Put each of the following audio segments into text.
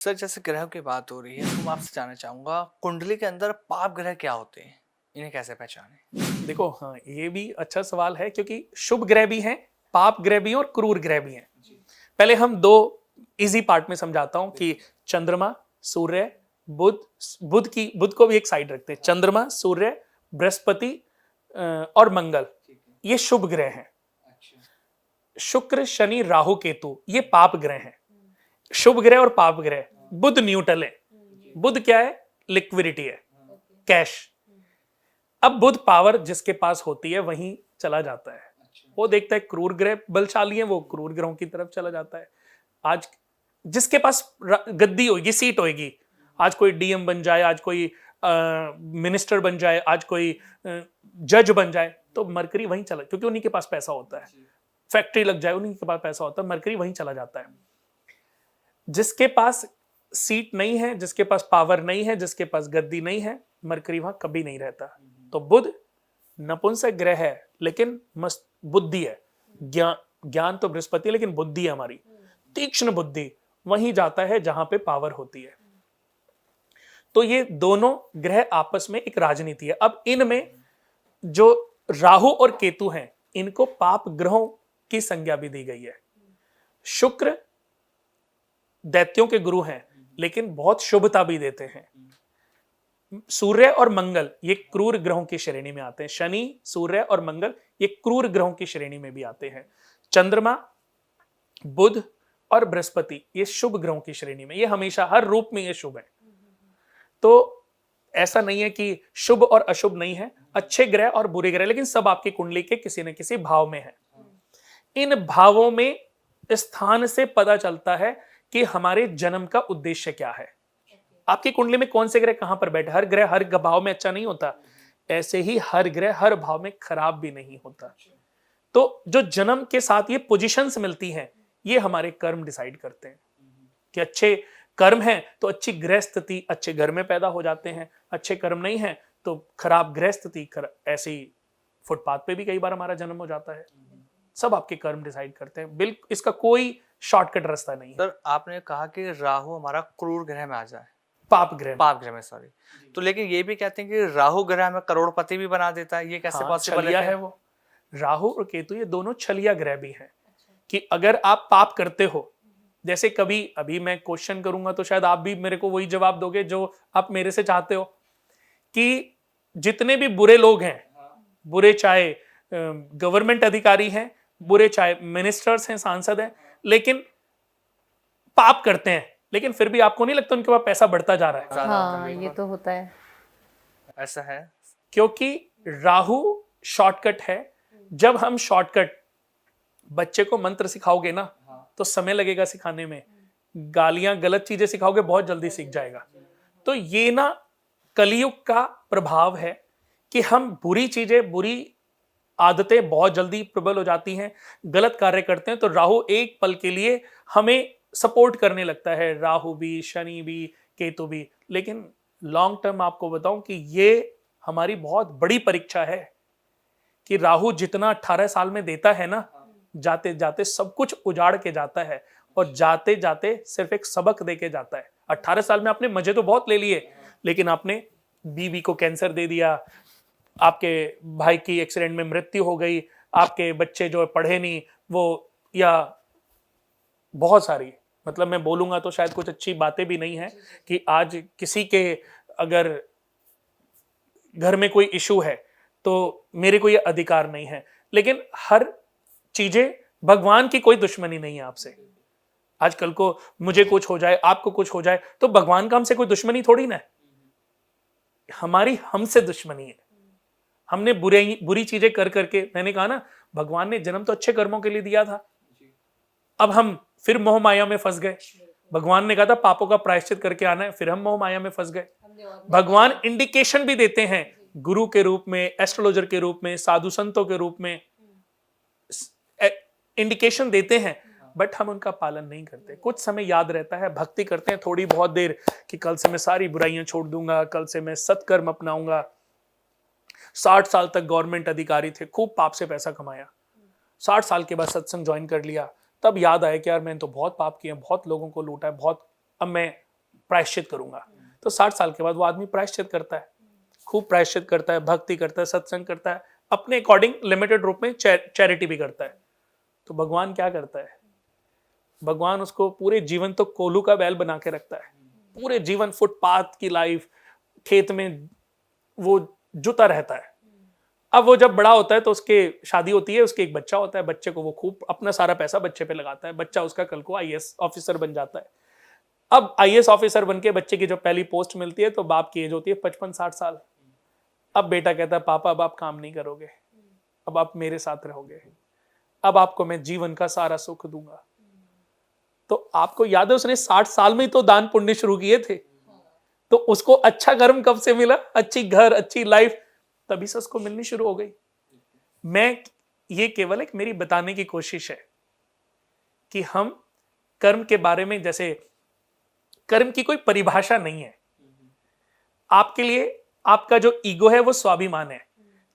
Sir जैसे ग्रहों की बात हो रही है तो मैं आपसे जानना चाहूंगा कुंडली के अंदर पाप ग्रह क्या होते हैं? इन्हें कैसे पहचानें? देखो, हाँ, ये भी अच्छा सवाल है क्योंकि शुभ ग्रह भी हैं, पाप ग्रह भी हैं और क्रूर ग्रह भी हैं। पहले हम दो इजी पार्ट में समझाता हूं कि चंद्रमा, सूर्य, बुध। बुध को भी एक साइड रखते हैं। चंद्रमा, सूर्य, बृहस्पति और मंगल, ये शुभ ग्रह हैं। शुक्र, शनि, राहु, केतु, ये पाप ग्रह हैं। शुभ ग्रह और पाप ग्रह। बुध न्यूट्रल है। बुध क्या है? लिक्विडिटी है, कैश। अब बुध पावर जिसके पास होती है वहीं चला जाता है। वो देखता है क्रूर ग्रह बलशाली है, वो क्रूर ग्रहों की तरफ चला जाता है। आज जिसके पास गद्दी होगी, सीट होगी, आज कोई डीएम बन जाए, आज कोई मिनिस्टर बन जाए, आज कोई जज बन जाए, तो मरकरी वहीं चला, क्योंकि उन्हीं के पास पैसा होता है। फैक्ट्री लग जाए, उन्हीं के पास पैसा होता है, मरकरी वहीं चला जाता है। जिसके पास सीट नहीं है, जिसके पास पावर नहीं है, जिसके पास गद्दी नहीं है, मरकरी वहां कभी नहीं रहता। तो बुध नपुंसक ग्रह है लेकिन मस्त बुद्धि है। ज्ञान तो बृहस्पति है लेकिन बुद्धि है हमारी, तीक्ष्ण बुद्धि, वहीं जाता है जहां पे पावर होती है। तो ये दोनों ग्रह आपस में एक राजनीति है। अब इनमें जो राहु और केतु हैं, इनको पाप ग्रहों की संज्ञा भी दी गई है। शुक्र दैत्यों के गुरु हैं लेकिन बहुत शुभता भी देते हैं। सूर्य और मंगल ये क्रूर ग्रहों की श्रेणी में आते हैं। शनि, सूर्य और मंगल ये क्रूर ग्रहों की श्रेणी में भी आते हैं। चंद्रमा, बुध और बृहस्पति ये शुभ ग्रहों की श्रेणी में, ये हमेशा हर रूप में ये शुभ है। तो ऐसा नहीं है कि शुभ और अशुभ नहीं है, अच्छे ग्रह और बुरे ग्रह, लेकिन सब आपकी कुंडली के किसी न किसी भाव में है। इन भावों में स्थान से पता चलता है कि हमारे जन्म का उद्देश्य क्या है। आपकी कुंडली में कौन से ग्रह कहां पर बैठे, हर ग्रह हर भाव में अच्छा नहीं होता, ऐसे ही हर ग्रह हर भाव में खराब भी नहीं होता। तो जो जन्म के साथ ये पोजीशंस मिलती हैं, ये हमारे कर्म डिसाइड करते हैं कि अच्छे कर्म हैं तो अच्छी ग्रह स्थिति अच्छे घर में पैदा हो जाते हैं, अच्छे कर्म नहीं है तो खराब ग्रह स्थिति, ऐसे ही फुटपाथ पे भी कई बार हमारा जन्म हो जाता है। सब आपके कर्म डिसाइड करते हैं। बिल्कुल, इसका कोई शॉर्टकट रास्ता नहीं है। सर आपने कहा कि राहु हमारा क्रूर ग्रह में आ जाए, पाप ग्रह में सॉरी। तो लेकिन ये भी कहते हैं कि राहु ग्रह हमें करोड़पति भी बना देता है, ये कैसे पॉसिबल है? वो राहु और केतु ये दोनों छलिया ग्रह भी हैं कि अगर आप पाप करते हो, जैसे कभी अभी मैं क्वेश्चन करूंगा तो शायद आप भी मेरे को वही जवाब दोगे जो आप मेरे से चाहते हो, कि जितने भी बुरे लोग हैं, बुरे चाहे गवर्नमेंट अधिकारी हैं, बुरे चाहे मिनिस्टर्स हैं, सांसद हैं, लेकिन पाप करते हैं, लेकिन फिर भी आपको नहीं लगता उनके पास पैसा बढ़ता जा रहा है? हाँ, ये तो होता है। ऐसा है क्योंकि राहु शॉर्टकट है। जब हम शॉर्टकट, बच्चे को मंत्र सिखाओगे ना तो समय लगेगा सिखाने में, गालियां गलत चीजें सिखाओगे बहुत जल्दी सीख जाएगा। तो ये ना कलयुग का प्रभाव है कि हम बुरी चीजें, बुरी आदतें बहुत जल्दी प्रबल हो जाती हैं, गलत कार्य करते हैं तो राहु एक पल के लिए हमें सपोर्ट करने लगता है, राहु भी, शनि भी, केतु भी। लेकिन लॉन्ग टर्म आपको बताऊं कि ये हमारी बहुत बड़ी परीक्षा है कि राहु जितना 18 साल में देता है ना, जाते जाते सब कुछ उजाड़ के जाता है, और जाते जाते सिर्फ एक सबक दे के जाता है। 18 साल में आपने मजे तो बहुत ले लिए, लेकिन आपने बीवी को कैंसर दे दिया, आपके भाई की एक्सीडेंट में मृत्यु हो गई, आपके बच्चे जो पढ़े नहीं वो, या बहुत सारी, मतलब मैं बोलूंगा तो शायद कुछ अच्छी बातें भी नहीं है कि आज किसी के अगर घर में कोई इशू है तो मेरे को ये अधिकार नहीं है। लेकिन हर चीजें, भगवान की कोई दुश्मनी नहीं है आपसे। आजकल को मुझे कुछ हो जाए, आपको कुछ हो जाए, तो भगवान का हमसे कोई दुश्मनी थोड़ी ना है, हमारी हमसे दुश्मनी है। हमने बुरी चीजें कर करके, मैंने कहा ना, भगवान ने जन्म तो अच्छे कर्मों के लिए दिया था, अब हम फिर मोह माया में फंस गए। भगवान ने कहा था पापों का प्रायश्चित करके आना है, फिर हम मोह माया में फंस गए। भगवान इंडिकेशन भी देते हैं, गुरु के रूप में, एस्ट्रोलॉजर के रूप में, साधु संतों के रूप में इंडिकेशन देते हैं, बट हम उनका पालन नहीं करते। कुछ समय याद रहता है, भक्ति करते हैं थोड़ी बहुत देर कि कल से मैं सारी बुराइयां छोड़ दूंगा, कल से मैं सत्कर्म अपनाऊंगा। 60 साल तक गवर्नमेंट अधिकारी थे, खूब पाप से पैसा कमाया, 60 साल के बाद सत्संग ज्वाइन कर लिया, तब याद आया कि यार मैंने तो बहुत पाप किए, बहुत लोगों को लूटा है, बहुत, अब मैं प्रायश्चित करूंगा। तो 60 साल के बाद वो आदमी प्रायश्चित करता है, खूब प्रायश्चित करता है, भक्ति करता है, सत्संग करता है, अपने अकॉर्डिंग लिमिटेड रूप में चैरिटी भी करता है। तो भगवान क्या करता है? भगवान उसको पूरे जीवन तो कोल्हू का बैल बना के रखता है, पूरे जीवन फुटपाथ की लाइफ, खेत में वो जुता रहता है। अब वो जब बड़ा होता है तो उसके शादी होती है, उसके एक बच्चा होता है, बच्चे को वो खूब अपना सारा पैसा बच्चे पे लगाता है, बच्चा उसका कल को आईएएस ऑफिसर बन जाता है। अब आईएएस ऑफिसर बन के बच्चे की जब पहली पोस्ट मिलती है तो बाप की एज होती है 55-60 साल। अब बेटा कहता है पापा अब आप काम नहीं करोगे, अब आप मेरे साथ रहोगे, अब आपको मैं जीवन का सारा सुख दूंगा। तो आपको याद है उसने 60 साल में ही तो दान पुण्य शुरू किए थे, तो उसको अच्छा कर्म कब से मिला? अच्छी घर, अच्छी लाइफ तभी से उसको मिलनी शुरू हो गई। मैं ये केवल एक मेरी बताने की कोशिश है कि हम कर्म के बारे में, जैसे कर्म की कोई परिभाषा नहीं है। आपके लिए आपका जो ईगो है वो स्वाभिमान है,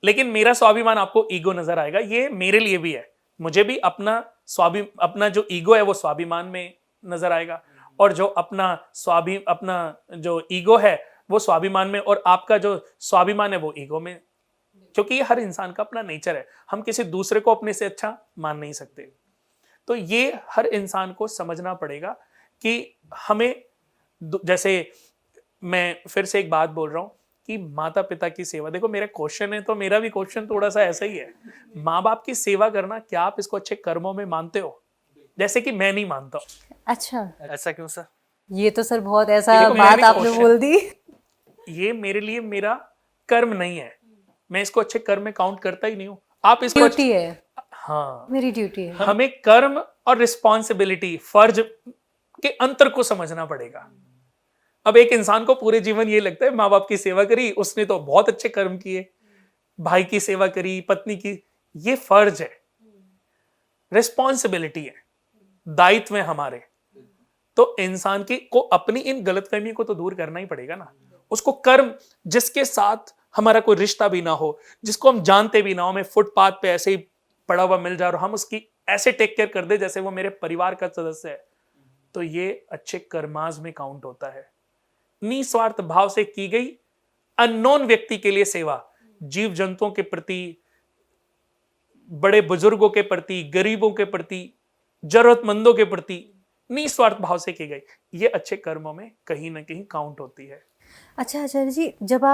लेकिन मेरा स्वाभिमान आपको ईगो नजर आएगा, ये मेरे लिए भी है। मुझे भी अपना जो ईगो है वो स्वाभिमान में नजर आएगा, और जो अपना जो ईगो है वो स्वाभिमान में, और आपका जो स्वाभिमान है वो ईगो में। क्योंकि ये हर इंसान का अपना नेचर है, हम किसी दूसरे को अपने से अच्छा मान नहीं सकते। तो ये हर इंसान को समझना पड़ेगा कि हमें, जैसे मैं फिर से एक बात बोल रहा हूं कि माता पिता की सेवा, देखो मेरा क्वेश्चन है तो मेरा भी क्वेश्चन थोड़ा सा ऐसा ही है। माँ बाप की सेवा करना, क्या आप इसको अच्छे कर्मों में मानते हो? जैसे कि मैं नहीं मानता हूं। अच्छा, ऐसा क्यों सर? ये तो सर बहुत ऐसा देखो, मेरा बात भी आपने क्वेश्चन- बोल दी। ये मेरे लिए मेरा कर्म नहीं है, मैं इसको अच्छे कर्म में काउंट करता ही नहीं हूं। आप इसको ड्यूटी है, हाँ, मेरी ड्यूटी है। हमें कर्म और रिस्पॉन्सिबिलिटी, फर्ज के अंतर को समझना पड़ेगा। अब एक इंसान को पूरे जीवन ये लगता है माँ बाप की सेवा करी, उसने तो बहुत अच्छे कर्म किए, भाई की सेवा करी, पत्नी की, ये फर्ज है, रिस्पॉन्सिबिलिटी है, दायित्व है हमारे। तो इंसान की को अपनी इन गलतफहमियों को तो दूर करना ही पड़ेगा ना। उसको कर्म, जिसके साथ हमारा कोई रिश्ता भी ना हो, जिसको हम जानते भी ना हो, हमें फुटपाथ पे ऐसे ही पड़ा हुआ मिल जाए और हम उसकी ऐसे टेक केयर कर दे जैसे वो मेरे परिवार का सदस्य है, तो ये अच्छे कर्माज में काउंट होता है। निस्वार्थ भाव से की गई अननोन व्यक्ति के लिए सेवा, जीव जंतुओं के प्रति, बड़े बुजुर्गों के प्रति, गरीबों के प्रति, जरूरतमंदों के प्रति निस्वार्थ भाव से की गई, ये अच्छे कर्मों में कहीं ना कहीं काउंट होती है। अच्छा आचार्य जी, जब आप